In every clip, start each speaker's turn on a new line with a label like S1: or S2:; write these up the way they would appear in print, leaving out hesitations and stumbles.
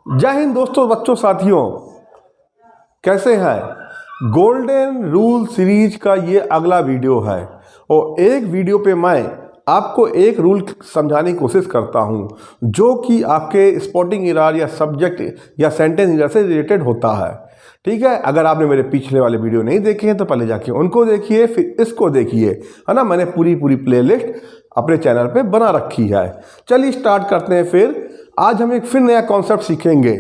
S1: जय हिंद दोस्तों, बच्चों, साथियों, कैसे हैं। गोल्डन रूल सीरीज का ये अगला वीडियो है और एक वीडियो पे मैं आपको एक रूल समझाने की कोशिश करता हूँ जो कि आपके स्पोर्टिंग एरर या सब्जेक्ट या सेंटेंस एरर से रिलेटेड होता है। ठीक है, अगर आपने मेरे पिछले वाले वीडियो नहीं देखे हैं तो पहले जाके उनको देखिए, फिर इसको देखिए, है ना। मैंने पूरी प्लेलिस्ट अपने चैनल पे बना रखी है। चलिए स्टार्ट करते हैं। फिर आज हम एक फिर नया कॉन्सेप्ट सीखेंगे,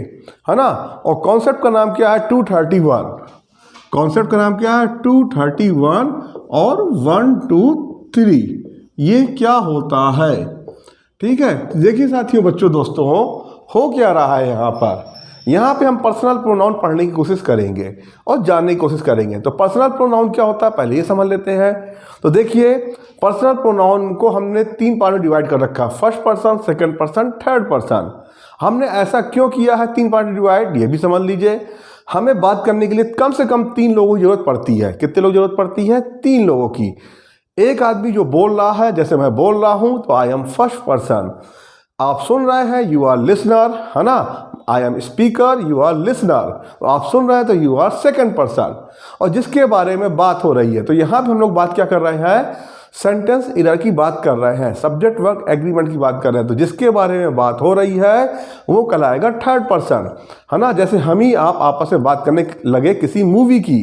S1: है ना। और कॉन्सेप्ट का नाम क्या है? 231। कॉन्सेप्ट का नाम क्या है? 231 और 1 2 3। ये क्या होता है? ठीक है, देखिए साथियों, बच्चों, दोस्तों, हो क्या रहा है यहाँ पे हम पर्सनल प्रोनाउन पढ़ने की कोशिश करेंगे और जानने की कोशिश करेंगे। तो पर्सनल प्रोनाउन क्या होता है पहले ये समझ लेते हैं। तो देखिए, पर्सनल प्रोनाउन को हमने 3 पार्ट में डिवाइड कर रखा, first person, second person, third person. हमने ऐसा क्यों किया है 3 पार्ट में डिवाइड, ये भी समझ लीजिए। हमें बात करने के लिए कम से कम 3 लोगों की जरूरत पड़ती है। कितने लोग जरूरत पड़ती है? 3 लोगों की। एक आदमी जो बोल रहा है, जैसे मैं बोल रहा हूं तो आई एम फर्स्ट पर्सन। आप सुन रहे हैं, यू आर लिसनर, है ना। I am speaker, you our listener. तो आप सुन रहे हैं तो यू आर सेकंड पर्सन। और जिसके बारे में बात हो रही है, तो यहाँ पे हम लोग बात क्या कर रहे हैं? सेंटेंस एरर की बात कर रहे हैं, सब्जेक्ट वर्ब एग्रीमेंट की बात कर रहे हैं। तो जिसके बारे में बात हो रही है वो कहलाएगा थर्ड पर्सन, है ना। जैसे हम ही आप आपस में बात करने लगे किसी मूवी की,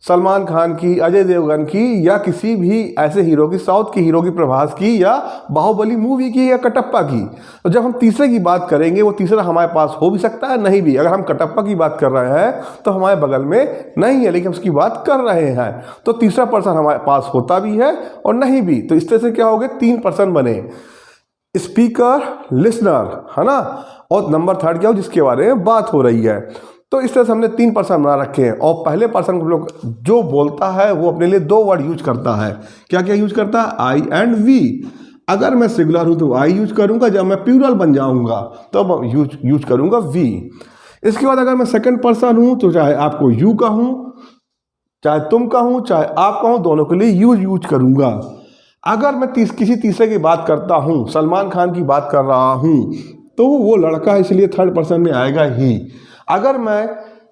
S1: सलमान खान की, अजय देवगन की, या किसी भी ऐसे हीरो की, साउथ की हीरो की, प्रभास की, या बाहुबली मूवी की, या कटप्पा की। तो जब हम तीसरे की बात करेंगे, वो तीसरा हमारे पास हो भी सकता है, नहीं भी। अगर हम कटप्पा की बात कर रहे हैं तो हमारे बगल में नहीं है, लेकिन उसकी बात कर रहे हैं, तो तीसरा पर्सन हमारे पास होता भी है और नहीं भी। तो इस तरह से क्या हो गए? 3 पर्सन बने, स्पीकर, लिसनर, है ना। और नंबर थर्ड क्या हो? जिसके बारे में बात हो रही है। तो इस तरह से हमने 3 पर्सन बना रखे हैं। और पहले पर्सन को लोग जो बोलता है वो अपने लिए 2 वर्ड यूज करता है। क्या क्या यूज करता है? आई एंड वी। अगर मैं सिंगुलर हूं तो आई यूज करूंगा, जब मैं प्लूरल बन जाऊंगा तो यूज करूंगा वी। इसके बाद अगर मैं सेकंड पर्सन हूं तो चाहे आपको यू कहूं, चाहे तुम कहूं, चाहे आप कहूं, दोनों के लिए यूज करूंगा। अगर मैं किसी तीसरे की बात करता हूं, सलमान खान की बात कर रहा हूं, तो वो लड़का इसलिए थर्ड पर्सन में आएगा ही। अगर मैं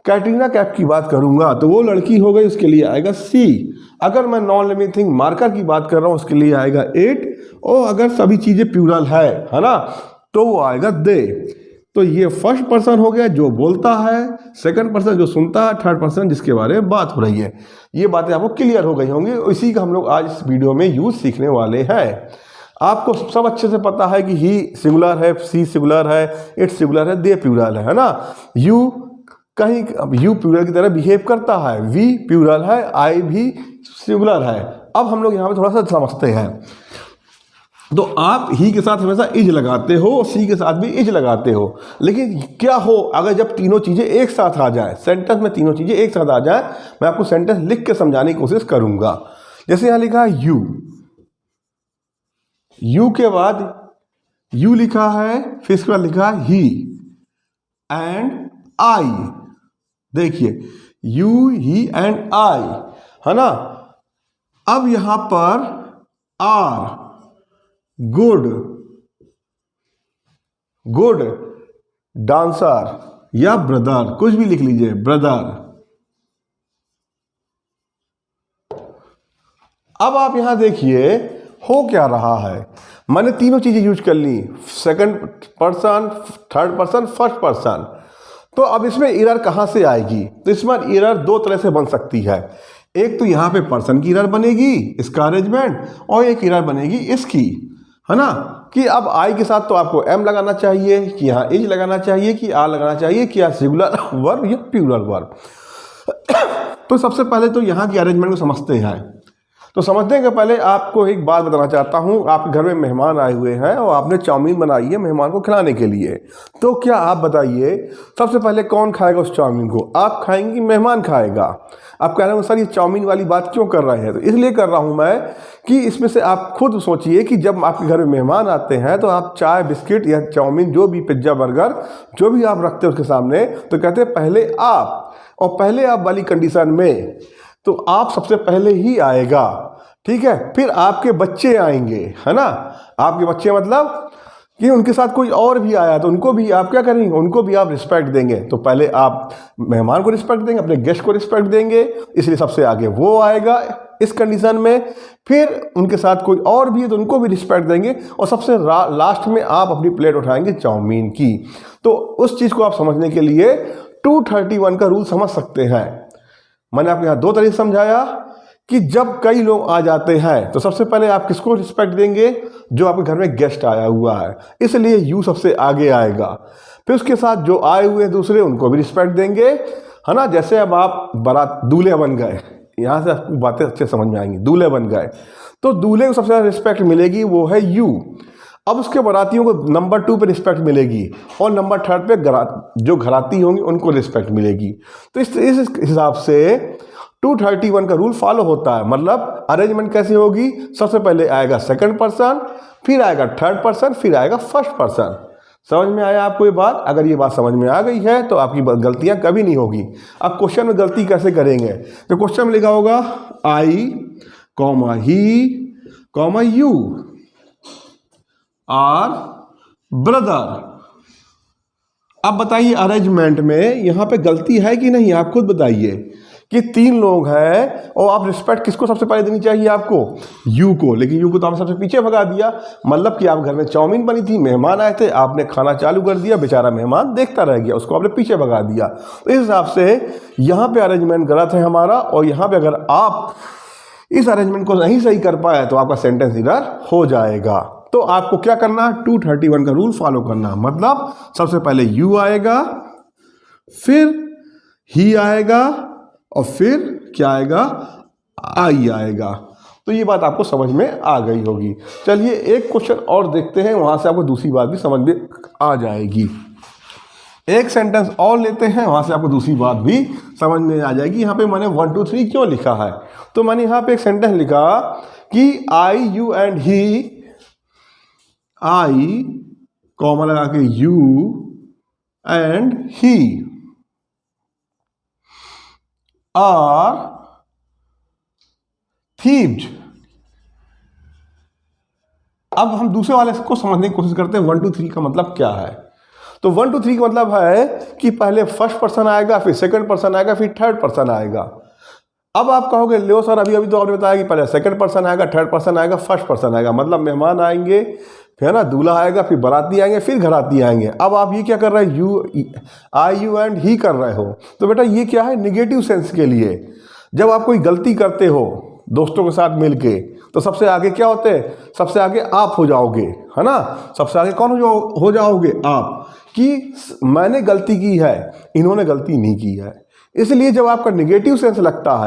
S1: कैटरीना कैफ की बात करूंगा तो वो लड़की हो गई, उसके लिए आएगा सी। अगर मैं नॉन लिविंग थिंग मार्कर की बात कर रहा हूं, उसके लिए आएगा इट। और अगर सभी चीजें प्लूरल है ना, तो वो आएगा दे। तो ये फर्स्ट पर्सन हो गया जो बोलता है, सेकंड पर्सन जो सुनता है, थर्ड पर्सन जिसके बारे में बात हो रही है। ये बातें आपको क्लियर हो गई होंगी। इसी का हम लोग आज इस वीडियो में यूज सीखने वाले हैं। आपको सब अच्छे से पता है कि ही सिंगुलर है, सी सिंगुलर है, इट सिंगुलर है, दे प्लूरल है ना। यू कहीं यू प्लूरल की तरह बिहेव करता है, वी प्लूरल है, आई भी सिंगुलर है। अब हम लोग यहाँ पे थोड़ा सा समझते हैं। तो आप ही के साथ हमेशा इज लगाते हो और सी के साथ भी इज लगाते हो। लेकिन क्या हो अगर जब तीनों चीजें एक साथ आ जाए, सेंटेंस में तीनों चीजें एक साथ आ जाए। मैं आपको सेंटेंस लिख के समझाने की कोशिश करूंगा। जैसे यहां लिखा है यू के बाद यू लिखा है, फिर इसके बाद लिखा है ही एंड आई। देखिए, यू, ही एंड आई, है ना। अब यहां पर आर, गुड डांसर, या ब्रदर, कुछ भी लिख लीजिए, ब्रदर। अब आप यहां देखिए हो क्या रहा है। मैंने तीनों चीजें यूज कर ली, second person, third person, first person. तो अब इसमें एरर कहां से आएगी? तो इसमें एरर 2 तरह से बन सकती है। एक तो यहां पे पर्सन की एरर बनेगी, इसका अरेंजमेंट, और एक एरर बनेगी इसकी, है ना। कि अब आई के साथ तो आपको एम लगाना चाहिए, कि यहाँ इज लगाना चाहिए, कि आर लगाना चाहिए, कि यहाँ सिंगुलर वर्ब या प्लूरल वर्ब। तो सबसे पहले तो यहाँ की अरेंजमेंट को समझते हैं। तो समझने के पहले आपको एक बात बताना चाहता हूँ। आपके घर में मेहमान आए हुए हैं और आपने चाउमीन बनाई है मेहमान को खिलाने के लिए। तो क्या आप बताइए, सबसे पहले कौन खाएगा उस चाउमीन को? आप खाएंगी, मेहमान खाएगा? आप कह रहे हो सर ये चाउमीन वाली बात क्यों कर रहे हैं? तो इसलिए कर रहा हूँ मैं कि इसमें से आप खुद सोचिए कि जब आपके घर में मेहमान आते हैं तो आप चाय, बिस्किट या चाउमीन, जो भी, पिज्ज़ा, बर्गर, जो भी आप रखते हैं उसके सामने, तो कहते हैं पहले आप। और पहले आप वाली कंडीशन में तो आप सबसे पहले ही आएगा, ठीक है। फिर आपके बच्चे आएंगे, है ना। आपके बच्चे मतलब कि उनके साथ कोई और भी आया तो उनको भी आप क्या करेंगे, उनको भी आप रिस्पेक्ट देंगे। तो पहले आप मेहमान को रिस्पेक्ट देंगे, अपने गेस्ट को रिस्पेक्ट देंगे, इसलिए सबसे आगे वो आएगा इस कंडीशन में। फिर उनके साथ कोई और भी है तो उनको भी रिस्पेक्ट देंगे, और सबसे लास्ट में आप अपनी प्लेट उठाएंगे चाउमीन की। तो उस चीज़ को आप समझने के लिए 231 का रूल समझ सकते हैं। मैंने आपको यहाँ 2 तरीके समझाया कि जब कई लोग आ जाते हैं तो सबसे पहले आप किसको रिस्पेक्ट देंगे, जो आपके घर में गेस्ट आया हुआ है, इसलिए यू सबसे आगे आएगा। फिर उसके साथ जो आए हुए हैं दूसरे, उनको भी रिस्पेक्ट देंगे, है ना। जैसे अब आप बारात दूल्हे बन गए, यहाँ से आपको बातें अच्छे समझ में आएंगी। दूल्हे बन गए तो दूल्हे को सबसे ज़्यादा रिस्पेक्ट मिलेगी, वो है यू। अब उसके बारातियों को नंबर 2 पे रिस्पेक्ट मिलेगी, और नंबर 3 पे जो घराती होंगी उनको रिस्पेक्ट मिलेगी। तो इस हिसाब से 231 का रूल फॉलो होता है। मतलब अरेंजमेंट कैसे होगी, सबसे पहले आएगा सेकंड पर्सन, फिर आएगा थर्ड पर्सन, फिर आएगा फर्स्ट पर्सन। समझ में आया आपको ये बात? अगर ये बात समझ में आ गई है तो आपकी गलतियां कभी नहीं होगी। अब क्वेश्चन में गलती कैसे करेंगे, तो क्वेश्चन में लिखा होगा I comma he comma you are brother. अब बताइए अरेंजमेंट में यहां पे गलती है कि नहीं, आप खुद बताइए कि 3 लोग हैं और आप रिस्पेक्ट किसको सबसे पहले देनी चाहिए आपको, यू को। लेकिन यू को तो आपने सबसे पीछे भगा दिया। मतलब कि आप घर में चाउमीन बनी थी, मेहमान आए थे, आपने खाना चालू कर दिया, बेचारा मेहमान देखता रह गया, उसको आपने पीछे भगा दिया। तो इस हिसाब से यहाँ पे अरेंजमेंट गलत है हमारा, और यहाँ पे अगर आप इस अरेंजमेंट को नहीं सही कर पाए तो आपका सेंटेंस इधर हो जाएगा। तो आपको क्या करना, 231 का रूल फॉलो करना। मतलब सबसे पहले यू आएगा, फिर ही आएगा, और फिर क्या आएगा, आई आएगा। तो ये बात आपको समझ में आ गई होगी। चलिए एक क्वेश्चन और देखते हैं, वहां से आपको दूसरी बात भी समझ में आ जाएगी। एक सेंटेंस और लेते हैं, वहां से आपको दूसरी बात भी समझ में आ जाएगी। यहाँ पे मैंने 1 2 3 क्यों लिखा है, तो मैंने यहाँ पे एक सेंटेंस लिखा कि I you and he, I comma लगा के you and he are thieves. अब हम दूसरे वाले को समझने की कोशिश करते हैं 1 2 3 का मतलब क्या है। तो 1 2 3 का मतलब है कि पहले फर्स्ट पर्सन आएगा, फिर सेकंड पर्सन आएगा, फिर थर्ड पर्सन आएगा। अब आप कहोगे लो सर अभी तो आपने बताया कि पहले सेकंड पर्सन आएगा, थर्ड पर्सन आएगा, फर्स्ट पर्सन आएगा। मतलब मेहमान आएंगे, फिर ना दूल्हा आएगा, फिर बाराती आएंगे, फिर घराती आएंगे। अब आप ये क्या कर रहे हैं, यू एंड ही कर रहे हो। तो बेटा ये क्या है, निगेटिव सेंस के लिए। जब आप कोई गलती करते हो दोस्तों के साथ मिलके, तो सबसे आगे क्या होते हैं, सबसे आगे आप हो जाओगे, है ना। सबसे आगे कौन हो जाओगे, आप, कि मैंने गलती की है, इन्होंने गलती नहीं की है। इसलिए जब आपका निगेटिव सेंस लगता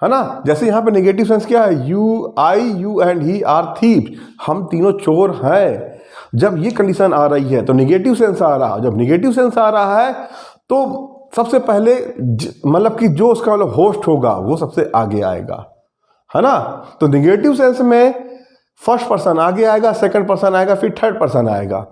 S1: है ना, जैसे यहाँ पे निगेटिव सेंस क्या है, you and he are thieves, हम तीनों चोर हैं। जब ये कंडीशन आ रही है तो निगेटिव सेंस आ रहा है। जब निगेटिव सेंस आ रहा है तो सबसे पहले मतलब कि जो उसका मतलब होस्ट होगा वो सबसे आगे आएगा, है ना। तो निगेटिव सेंस में फर्स्ट पर्सन आगे आएगा, सेकंड पर्सन आएगा, फिर थर्ड पर्सन आएगा।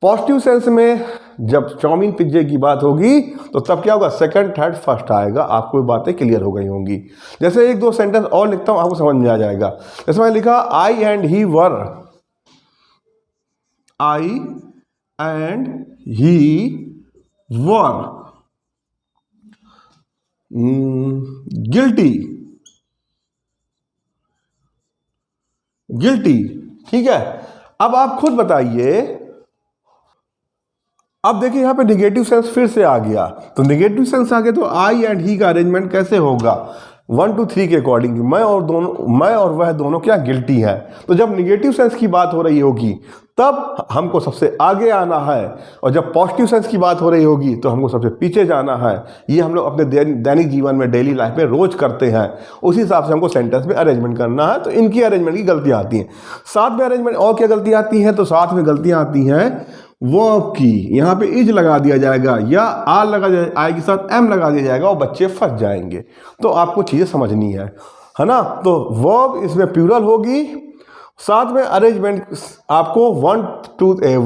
S1: पॉजिटिव सेंस में जब चाउमीन पिज्जे की बात होगी तो तब क्या होगा, सेकंड थर्ड फर्स्ट आएगा। आपको बातें क्लियर हो गई होंगी। जैसे 1 2 सेंटेंस और लिखता हूं, आपको समझ में आ जाएगा। जैसे मैंने लिखा I and he were, I and he were guilty, guilty, ठीक है। अब आप खुद बताइए, अब देखिए यहाँ पे निगेटिव सेंस फिर से आ गया। तो निगेटिव सेंस आ गया तो आई एंड ही का अरेंजमेंट कैसे होगा, 1 2 3 के अकॉर्डिंग। मैं और वह दोनों क्या गिल्टी है। तो जब निगेटिव सेंस की बात हो रही होगी तब हमको सबसे आगे आना है, और जब पॉजिटिव सेंस की बात हो रही होगी तो हमको सबसे पीछे जाना है। ये हम लोग अपने दैनिक जीवन में, डेली लाइफ में रोज करते हैं। उसी हिसाब से हमको सेंटेंस में अरेंजमेंट करना है। तो इनकी अरेंजमेंट की गलतियाँ आती हैं। साथ में अरेंजमेंट और क्या गलतियाँ आती हैं, तो साथ में गलतियाँ आती हैं वर्ब की। यहाँ पे इज लगा दिया जाएगा या आर लगा आई के साथ एम लगा दिया जाएगा और बच्चे फंस जाएंगे। तो आपको चीज़ें समझनी है ना। तो वर्ब इसमें प्लूरल होगी। साथ में अरेंजमेंट आपको 2 3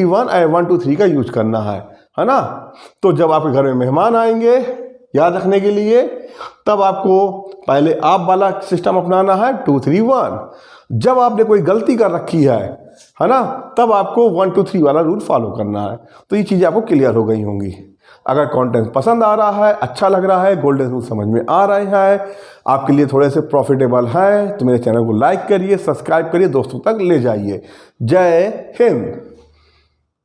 S1: 1 1 2 3 का यूज करना है ना। तो जब आपके घर में मेहमान आएंगे याद रखने के लिए, तब आपको पहले आप वाला सिस्टम अपनाना है 2 3 1। जब आपने कोई गलती कर रखी है है ना, तब आपको 1 2 3 वाला रूल फॉलो करना है। तो ये चीज़ें आपको क्लियर हो गई होंगी। अगर कंटेंट पसंद आ रहा है, अच्छा लग रहा है, गोल्डन रूल समझ में आ रहे हैं, आपके लिए थोड़े से प्रॉफिटेबल हैं, तो मेरे चैनल को लाइक करिए, सब्सक्राइब करिए, दोस्तों तक ले जाइए। जय हिंद।